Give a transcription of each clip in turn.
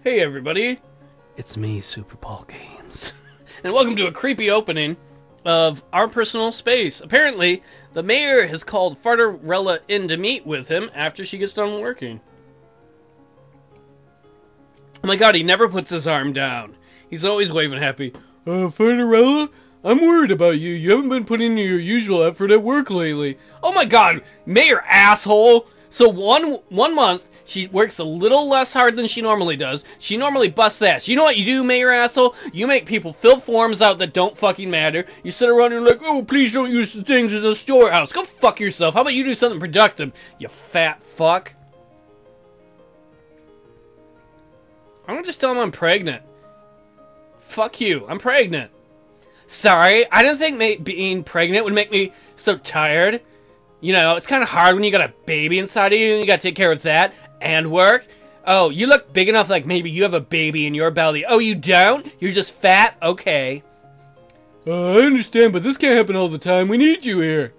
Hey everybody, it's me, Super Paul Games, and welcome to a creepy opening of our personal space. Apparently, the mayor has called Fartarella in to meet with him after she gets done working. Oh my god, he never puts his arm down. He's always waving happy. Fartarella, I'm worried about you. You haven't been putting in your usual effort at work lately. Oh my god, mayor asshole! So one month, she works a little less hard than she normally does. She normally busts ass. You know what you do, mayor asshole? You make people fill forms out that don't fucking matter. You sit around and you're like, oh, please don't use the things as a storehouse. Go fuck yourself. How about you do something productive, you fat fuck? I'm gonna just tell him I'm pregnant. Fuck you. I'm pregnant. Sorry, I didn't think being pregnant would make me so tired. You know, it's kind of hard when you got a baby inside of you and you got to take care of that and work. Oh, you look big enough like maybe you have a baby in your belly. Oh, you don't? You're just fat? Okay. I understand, but this can't happen all the time. We need you here.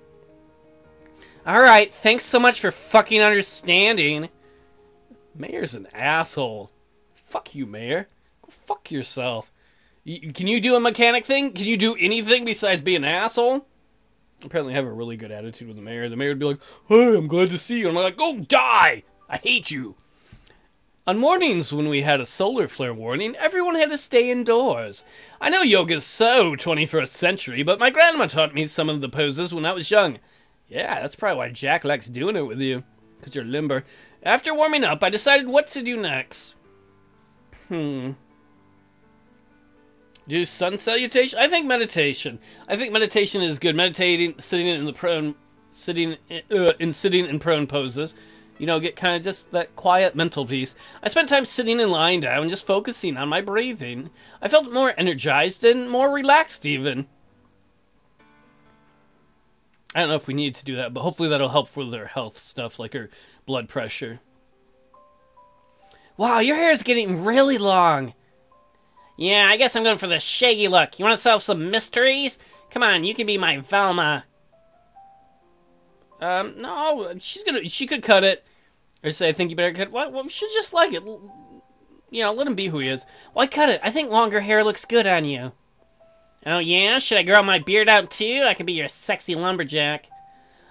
Alright, thanks so much for fucking understanding. Mayor's an asshole. Fuck you, Mayor. Go fuck yourself. Can you do a mechanic thing? Can you do anything besides be an asshole? Apparently I have a really good attitude with the mayor. The mayor would be like, hey, I'm glad to see you. And I'm like, go die! I hate you. On mornings when we had a solar flare warning, everyone had to stay indoors. I know yoga's so 21st century, but my grandma taught me some of the poses when I was young. Yeah, that's probably why Jack likes doing it with you. Because you're limber. After warming up, I decided what to do next. Do sun salutation? I think meditation. I think meditation is good. Meditating, sitting in prone poses. You know, get kind of just that quiet mental peace. I spent time sitting and lying down, just focusing on my breathing. I felt more energized and more relaxed even. I don't know if we need to do that, but hopefully that'll help with her health stuff, like her blood pressure. Wow, your hair is getting really long. Yeah, I guess I'm going for the shaggy look. You want to solve some mysteries? Come on, you can be my Velma. No, she could cut it. Or say, I think you better cut it. Well, we should just like it. You know, let him be who he is. Why cut it? I think longer hair looks good on you. Oh yeah? Should I grow my beard out too? I can be your sexy lumberjack.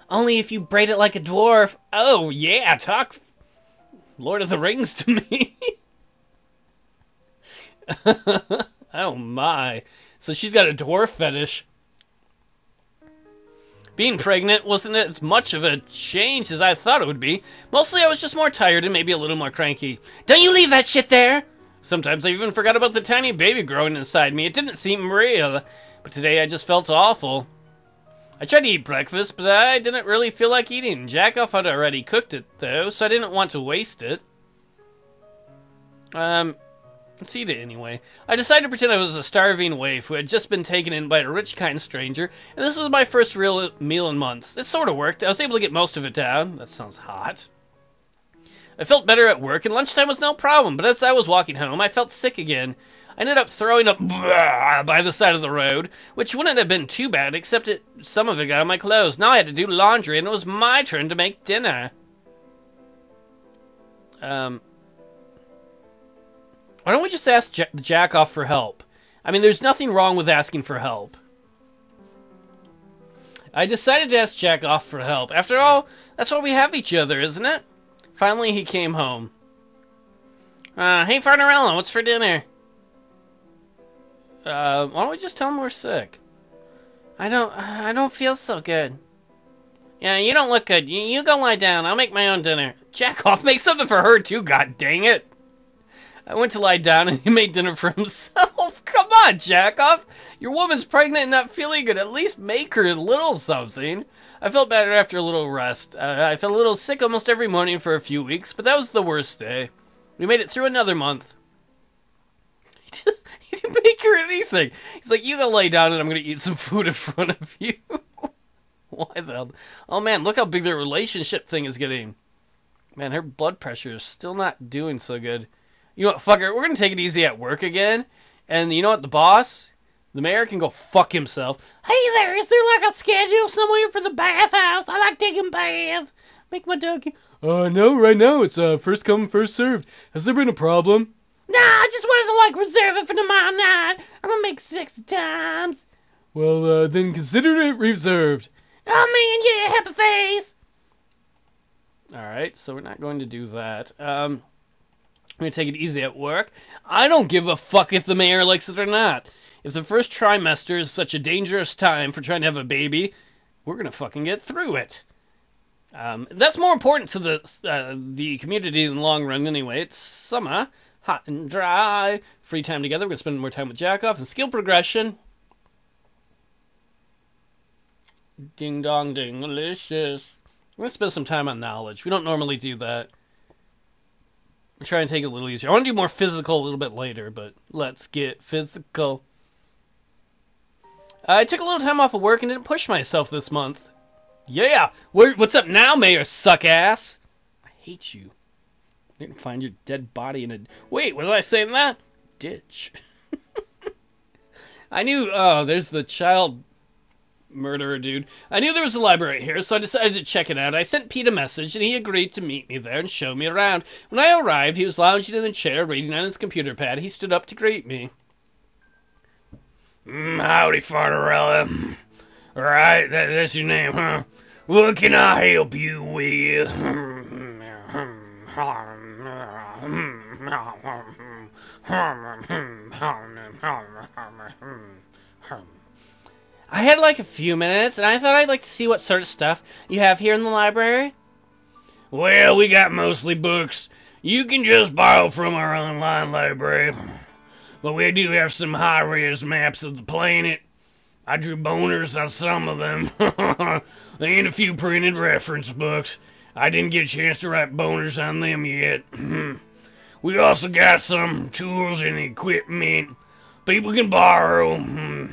Only if you braid it like a dwarf. Oh yeah, talk Lord of the Rings to me. Oh my. So she's got a dwarf fetish. Being pregnant wasn't as much of a change as I thought it would be. Mostly I was just more tired and maybe a little more cranky. Don't you leave that shit there! Sometimes I even forgot about the tiny baby growing inside me. It didn't seem real. But today I just felt awful. I tried to eat breakfast, but I didn't really feel like eating. Jackoff had already cooked it, though, so I didn't want to waste it. Let's eat it anyway. I decided to pretend I was a starving waif who had just been taken in by a rich, kind stranger, and this was my first real meal in months. It sort of worked. I was able to get most of it down. That sounds hot. I felt better at work, and lunchtime was no problem, but as I was walking home, I felt sick again. I ended up throwing up by the side of the road, which wouldn't have been too bad, except some of it got on my clothes. Now I had to do laundry, and it was my turn to make dinner. Why don't we just ask Jack off for help? I mean, there's nothing wrong with asking for help. I decided to ask Jack off for help. After all, that's why we have each other, isn't it? Finally, he came home. Hey, Fartarella, what's for dinner? Why don't we just tell him we're sick? I don't feel so good. Yeah, you don't look good. You go lie down. I'll make my own dinner. Jack off, make something for her too, god dang it. I went to lie down and he made dinner for himself. Come on, Jackoff. Your woman's pregnant and not feeling good. At least make her a little something. I felt better after a little rest. I felt a little sick almost every morning for a few weeks, but that was the worst day. We made it through another month. He didn't make her anything. He's like, you go lay down and I'm going to eat some food in front of you. Why the hell? Oh man, look how big their relationship thing is getting. Man, her blood pressure is still not doing so good. You know what, fucker, we're going to take it easy at work again. And you know what, the boss, the mayor, can go fuck himself. Hey there, is there like a schedule somewhere for the bathhouse? I like taking baths. Make my dog... No, right now it's first come, first served. Has there been a problem? Nah, I just wanted to, like, reserve it for tomorrow night. I'm gonna make 6 times. Well, then consider it reserved. Oh, man, yeah, happy face. Alright, so we're not going to do that. I'm gonna take it easy at work. I don't give a fuck if the mayor likes it or not. If the first trimester is such a dangerous time for trying to have a baby, we're gonna fucking get through it. That's more important to the community in the long run anyway. It's summer, hot and dry, free time together. We're gonna spend more time with Jackoff and skill progression. Ding dong ding, delicious. We're gonna spend some time on knowledge. We don't normally do that. We're trying to take it a little easier. I want to do more physical a little bit later, but let's get physical. I took a little time off of work and didn't push myself this month. Yeah! What's up now, Mayor Suckass? I hate you. I didn't find your dead body in a... Wait, what did I say in that? Ditch. I knew... Oh, there's the child murderer dude. I knew there was a library here, so I decided to check it out. I sent Pete a message, and he agreed to meet me there and show me around. When I arrived, he was lounging in the chair, reading on his computer pad. He stood up to greet me. Howdy, Fartarella. Right, that's your name, huh? What can I help you with? I had like a few minutes, and I thought I'd like to see what sort of stuff you have here in the library. Well, we got mostly books. You can just borrow from our online library. But we do have some high-res maps of the planet. I drew boners on some of them. And a few printed reference books. I didn't get a chance to write boners on them yet. We also got some tools and equipment people can borrow.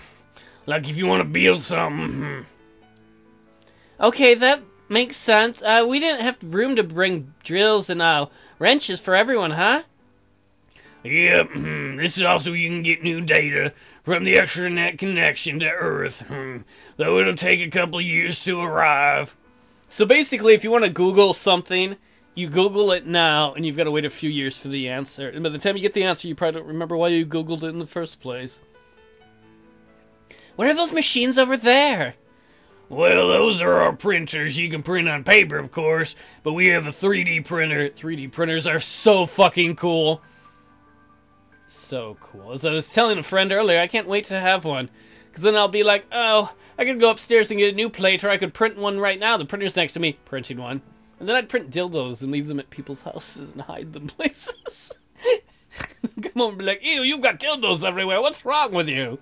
Like if you want to build something. Okay, that makes sense. We didn't have room to bring drills and wrenches for everyone, huh? Yep, this is also you can get new data from the extranet connection to Earth. Though it'll take a couple years to arrive. So basically, if you want to Google something, you Google it now, and you've got to wait a few years for the answer. And by the time you get the answer, you probably don't remember why you Googled it in the first place. What are those machines over there? Well, those are our printers. You can print on paper, of course, but we have a 3D printer. 3D printers are so fucking cool. So cool. As I was telling a friend earlier, I can't wait to have one. Because then I'll be like, oh, I could go upstairs and get a new plate, or I could print one right now. The printer's next to me, printing one. And then I'd print dildos and leave them at people's houses and hide them places. Come home and be like, ew, you've got dildos everywhere. What's wrong with you?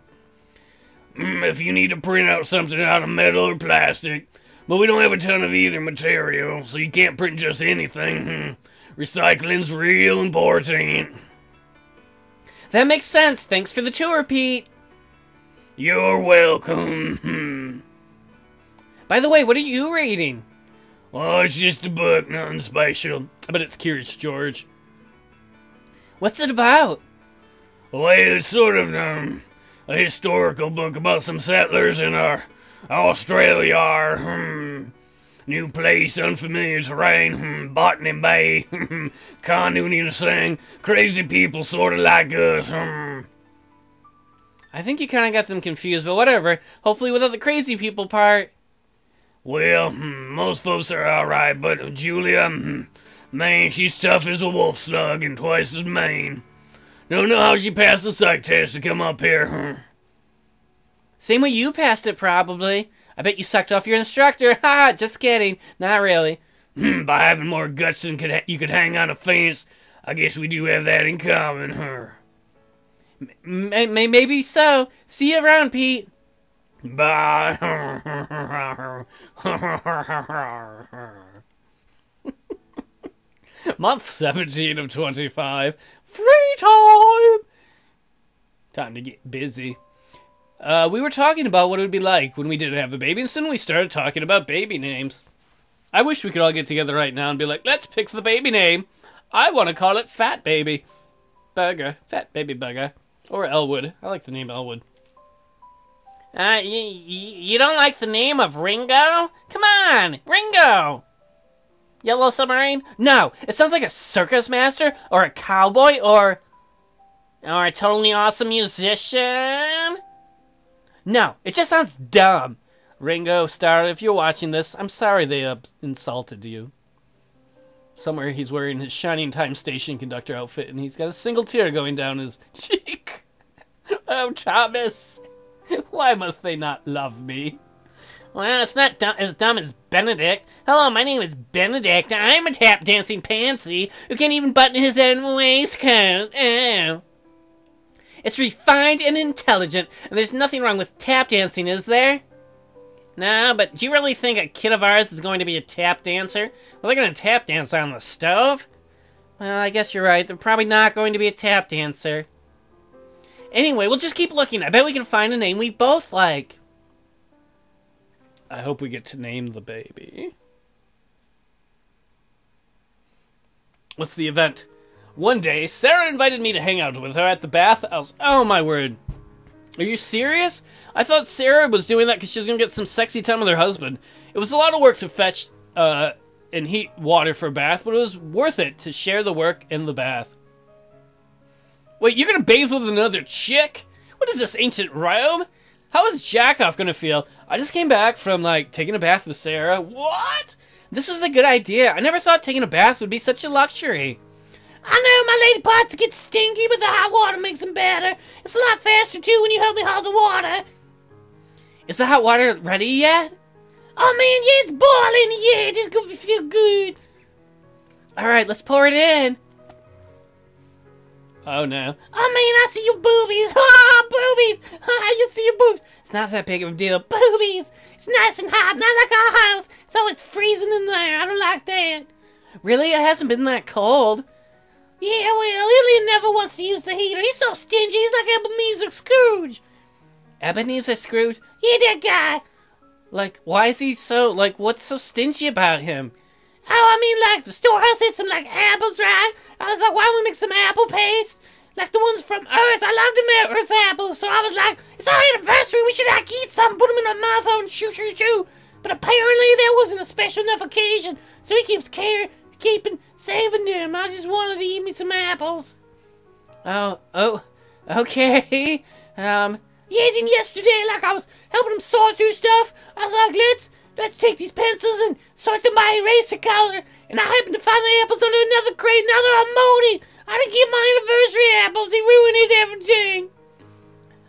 If you need to print out something out of metal or plastic. But we don't have a ton of either material, so you can't print just anything. Recycling's real important. That makes sense. Thanks for the tour, Pete. You're welcome. By the way, what are you reading? Oh, it's just a book, nothing special. I bet it's Curious George. What's it about? Well, it's sort of a historical book about some settlers in Australia. New place, unfamiliar terrain, Botany Bay, canoeing and sing, crazy people sort of like us. I think you kind of got them confused, but whatever. Hopefully without the crazy people part. Well, most folks are alright, but Julia, man, she's tough as a wolf slug and twice as mean. Don't know how she passed the psych test to come up here. Same way you passed it, probably. I bet you sucked off your instructor. Ha! Just kidding. Not really. By having more guts than you could hang on a fence, I guess we do have that in common. Maybe so. See you around, Pete. Bye. Month 17 of 25. Free time! Time to get busy. We were talking about what it would be like when we didn't have a baby, and soon we started talking about baby names. I wish we could all get together right now and be like, let's pick the baby name. I want to call it Fat Baby Bugger. Fat Baby Bugger. Or Elwood. I like the name Elwood. You don't like the name of Ringo? Come on, Ringo! Yellow Submarine? No, it sounds like a circus master, or a cowboy, or... Or a totally awesome musician? No, it just sounds dumb. Ringo Starr, if you're watching this, I'm sorry they insulted you. Somewhere he's wearing his Shining Time Station conductor outfit, and he's got a single tear going down his cheek. Oh, Thomas, why must they not love me? Well, it's not as dumb as Benedict. Hello, my name is Benedict. I'm a tap dancing pansy who can't even button his own waistcoat. Oh. It's refined and intelligent, and there's nothing wrong with tap dancing, is there? No, but do you really think a kid of ours is going to be a tap dancer? Well, they're going to tap dance on the stove? Well, I guess you're right. They're probably not going to be a tap dancer. Anyway, we'll just keep looking. I bet we can find a name we both like. I hope we get to name the baby. What's the event? One day, Sarah invited me to hang out with her at the bathhouse. Oh, my word. Are you serious? I thought Sarah was doing that because she was going to get some sexy time with her husband. It was a lot of work to fetch and heat water for a bath, but it was worth it to share the work in the bath. Wait, you're going to bathe with another chick? What is this, ancient Rome? How is Jackoff going to feel? I just came back from, taking a bath with Sarah. What? This was a good idea. I never thought taking a bath would be such a luxury. I know my lady parts get stinky, but the hot water makes them better. It's a lot faster, too, when you help me hold the water. Is the hot water ready yet? Oh, man, yeah, it's boiling. Yeah, it's going to feel good. All right, let's pour it in. Oh, no. Oh, man, I see your boobies. Ha, boobies. Ha, you see your boobs. It's not that big of a deal. Boobies. It's nice and hot, not like our house. So it's freezing in there. I don't like that. Really? It hasn't been that cold. Yeah, well, Ilian never wants to use the heater. He's so stingy. He's like Ebenezer Scrooge. Ebenezer Scrooge? Yeah, that guy. Why is he so, what's so stingy about him? Oh, I mean, the storehouse had some, apples, right? I was like, why don't we make some apple paste? Like the ones from Earth. I love them Earth apples. So I was like, it's our anniversary. We should, eat something, put them in our mouth and shoo, shoo, shoo. But apparently there wasn't a special enough occasion. So he keeps saving them. I just wanted to eat me some apples. Oh, okay. Yeah, then yesterday, I was helping him sort through stuff. I was like, let's take these pencils and sort them by eraser color. And I happened to find the apples under another crate. Now they're all moldy. I didn't get my anniversary apples. He ruined everything.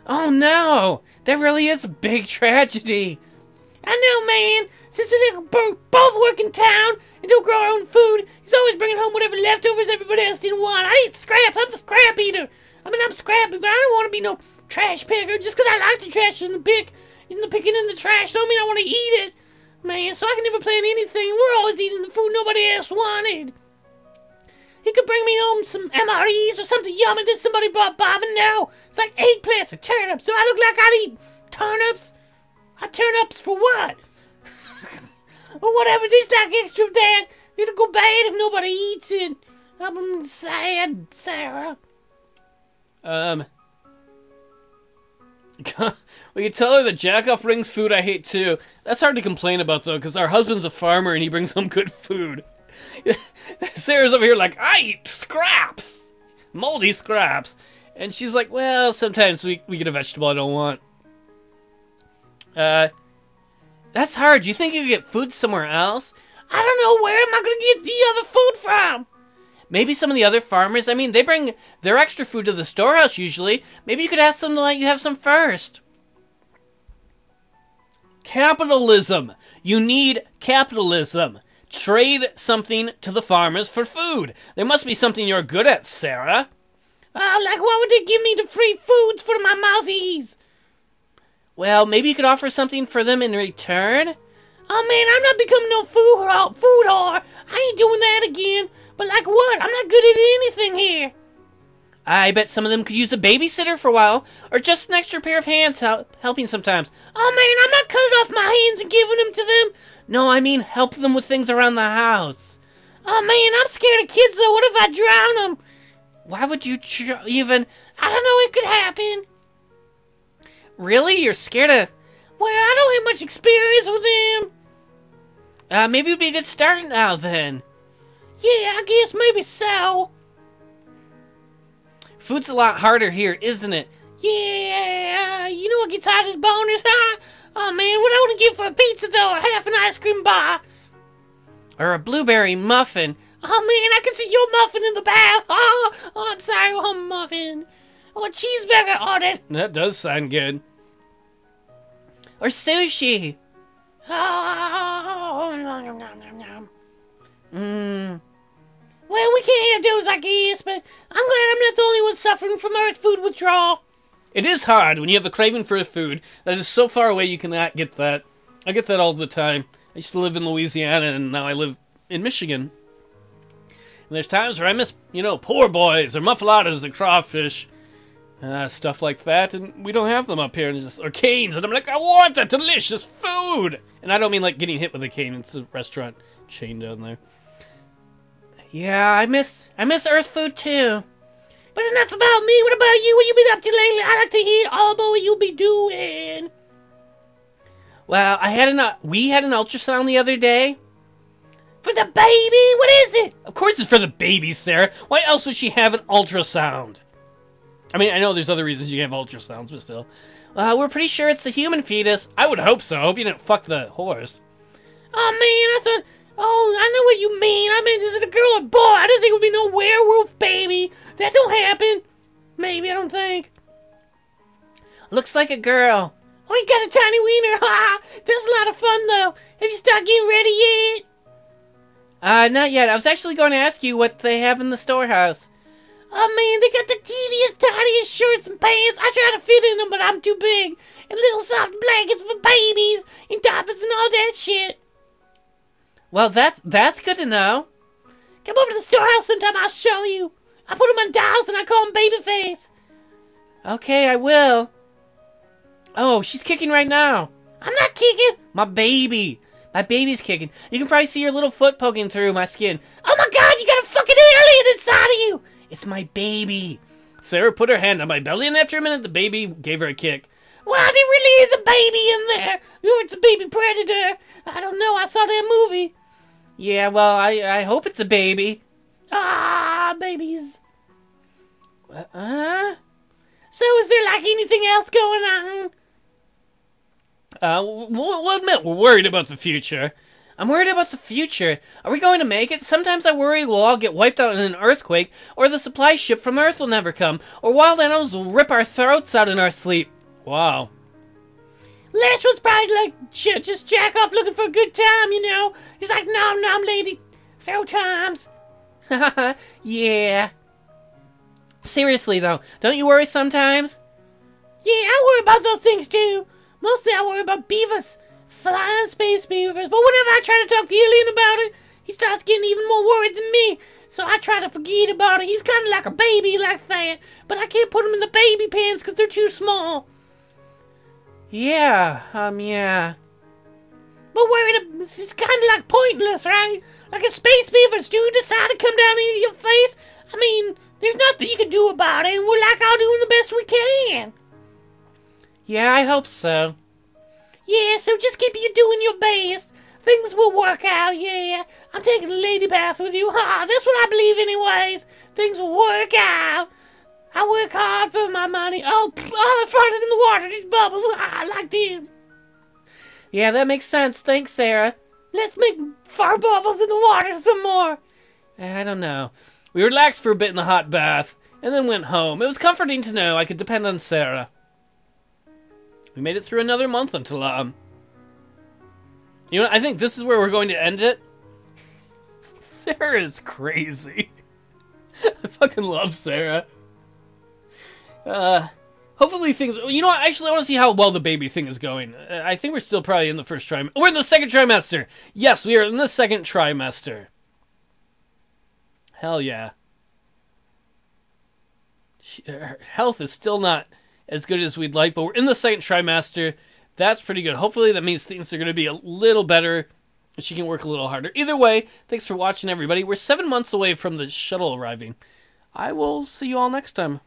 Oh, no. That really is a big tragedy. I know, man. Since they both work in town and don't grow our own food, he's always bringing home whatever leftovers everybody else didn't want. I eat scraps. I'm the scrap eater. I mean, I'm scrappy, but I don't want to be no trash picker. Just because I like the trash and the picking in the trash don't mean I want to eat it. Man, so I can never plan anything. We're always eating the food nobody else wanted. He could bring me home some MREs or something yummy that somebody brought Bob, and now it's like eggplants and turnips. Do I look like I'd eat turnips? Turnips for what? Or whatever, this extra of that. It'll go bad if nobody eats it. I'm sad, Sarah. We can tell her that Jackoff brings food I hate too. That's hard to complain about though, because our husband's a farmer and he brings home good food. Sarah's over here like, I eat scraps! Moldy scraps. And she's like, well, sometimes we get a vegetable I don't want. That's hard. Do you think you could get food somewhere else? I don't know. Where am I going to get the other food from? Maybe some of the other farmers. I mean, they bring their extra food to the storehouse usually. Maybe you could ask them to let you have some first. Capitalism. You need capitalism. Trade something to the farmers for food. There must be something you're good at, Sarah. What would they give me to free foods for my mouthies? Well, maybe you could offer something for them in return? Oh, man, I'm not becoming no food whore. I ain't doing that again. But what? I'm not good at anything here. I bet some of them could use a babysitter for a while, or just an extra pair of hands helping sometimes. Oh, man, I'm not cutting off my hands and giving them to them. No, I mean help them with things around the house. Oh, man, I'm scared of kids, though. What if I drown them? Why would you even... I don't know, it could happen. Really? You're scared of... Well, I don't have much experience with them. Maybe it would be a good start now, then. Yeah, I guess maybe so. Food's a lot harder here, isn't it? Yeah, you know what gets hot is boners, huh? Oh man, what I want to give for a pizza though, or half an ice cream bar. Or a blueberry muffin. Oh man, I can see your muffin in the bath. Oh, I'm sorry, oh muffin. Oh, a cheeseburger, oh That does sound good. Or sushi. Oh, nom, nom, nom, nom, nom. Well, we can't have those, I guess, but I'm glad I'm not the only one suffering from earth food withdrawal. It is hard when you have the craving for a food that is so far away you cannot get that. I get that all the time. I used to live in Louisiana, and now I live in Michigan. And there's times where I miss, poor boys, or muffulettas, or crawfish, stuff like that, and we don't have them up here, or canes, and I'm like, I want that delicious food! And I don't mean like getting hit with a cane, it's a restaurant chain down there. Yeah, I miss earth food too. But enough about me. What about you? What you been up to lately? I like to hear all about what you be doing. Well, we had an ultrasound the other day. For the baby? What is it? Of course it's for the baby, Sarah. Why else would she have an ultrasound? I mean, I know there's other reasons you have ultrasounds, but still. We're pretty sure it's a human fetus. I would hope so. I hope you didn't fuck the horse. Oh, man, I thought... Oh, I know what you mean. I mean, is it a girl or boy? I didn't think it would be no werewolf baby. That don't happen. Maybe, I don't think. Looks like a girl. Oh, you got a tiny wiener. Ha! That's a lot of fun, though. Have you started getting ready yet? Not yet. I was actually going to ask you what they have in the storehouse. Oh, man, they got the teeniest, tiniest shirts and pants. I try to fit in them, but I'm too big. And little soft blankets for babies and diapers and all that shit. Well, that's good to know. Come over to the storehouse sometime, I'll show you. I put them on dolls and I call them Babyface. Okay, I will. Oh, she's kicking right now. I'm not kicking. My baby's kicking. You can probably see her little foot poking through my skin. Oh my god, you got a fucking alien inside of you. It's my baby. Sarah put her hand on my belly, and after a minute, the baby gave her a kick. Well, there really is a baby in there. Or it's a baby predator. I don't know, I saw that movie. Yeah, well, I hope it's a baby. Ah, babies. So is there, like, anything else going on? We'll admit we're worried about the future. I'm worried about the future. Are we going to make it? Sometimes I worry we'll all get wiped out in an earthquake, or the supply ship from Earth will never come, or wild animals will rip our throats out in our sleep. Wow. Last one's probably like, just jack off looking for a good time, you know? He's like, nom nom lady, few times. Yeah. Seriously though, don't you worry sometimes? Yeah, I worry about those things too. Mostly I worry about beavers. Flying space beavers. But whenever I try to talk to Alien about it, he starts getting even more worried than me. So I try to forget about it. He's kind of like a baby like that. But I can't put him in the baby pants because they're too small. Yeah, yeah. But it's kind of like pointless, right? Like if space beavers do decide to come down into your face, I mean, there's nothing you can do about it, and we're like all doing the best we can. Yeah, I hope so. Yeah, so just keep you doing your best. Things will work out, yeah. I'm taking a lady bath with you. That's what I believe anyways. Things will work out. I work hard for my money. Oh, I farted in the water. These bubbles. I like them. Yeah, that makes sense. Thanks, Sarah. Let's make fart bubbles in the water some more. I don't know. We relaxed for a bit in the hot bath, and then went home. It was comforting to know I could depend on Sarah. We made it through another month on Talaam. You know, I think this is where we're going to end it. Sarah is crazy. I fucking love Sarah. Hopefully things... You know what? Actually, I want to see how well the baby thing is going. I think we're still probably in the first trimester. We're in the second trimester! Yes, we are in the second trimester. Hell yeah. Her health is still not as good as we'd like, but we're in the second trimester. That's pretty good. Hopefully that means things are going to be a little better and she can work a little harder. Either way, thanks for watching, everybody. We're 7 months away from the shuttle arriving. I will see you all next time.